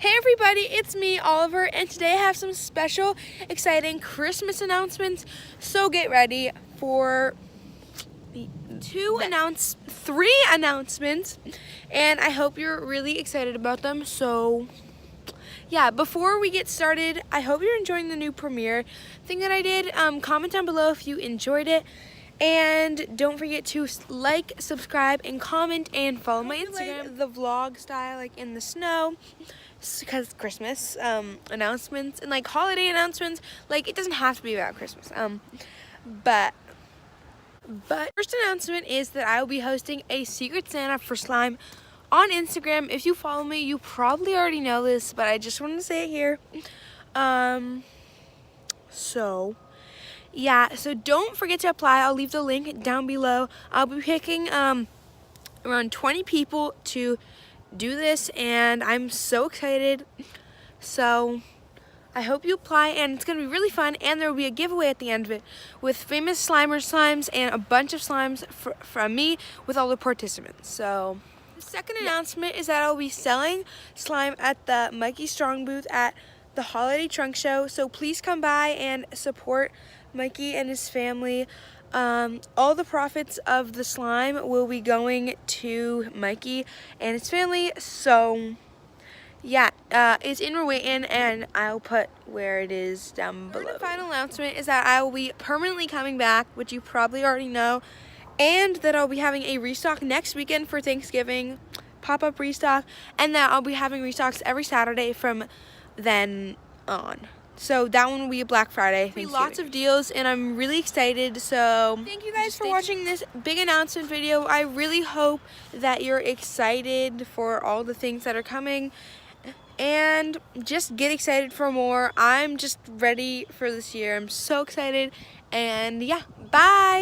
Hey everybody, it's me, Oliver, and today I have some special, exciting Christmas announcements. So get ready for three announcements, and I hope you're really excited about them. So yeah, before we get started, I hope you're enjoying the new premiere thing that I did. Comment down below if you enjoyed it. And don't forget to like, subscribe, and comment, and follow my Instagram. The vlog style, like in the snow, because it's Christmas announcements and like holiday announcements. Like it doesn't have to be about Christmas. But first announcement is that I will be hosting a Secret Santa for Slime on Instagram. If you follow me, you probably already know this, but I just wanted to say it here. Yeah, so don't forget to apply. I'll leave the link down below. I'll be picking around 20 people to do this, and I'm so excited. So I hope you apply, and it's going to be really fun, and there will be a giveaway at the end of it with famous Slimer slimes and a bunch of slimes from me with all the participants. So the second announcement is that I'll be selling slime at the Mikey Strong booth at the Holiday Trunk Show. So please come by and support Mikey and his family. All the profits of the slime will be going to Mikey and his family. So yeah, it's in Rowayton, and I'll put where it is down below. The final announcement is that I will be permanently coming back, which you probably already know, and that I'll be having a restock next weekend for Thanksgiving, pop-up restock, and that I'll be having restocks every Saturday from then on. So that one will be a Black Friday. Lots of deals, and I'm really excited. So thank you guys for watching this big announcement video. I really hope that you're excited for all the things that are coming, and just get excited for more. I'm just ready for this year. I'm so excited, and yeah, bye.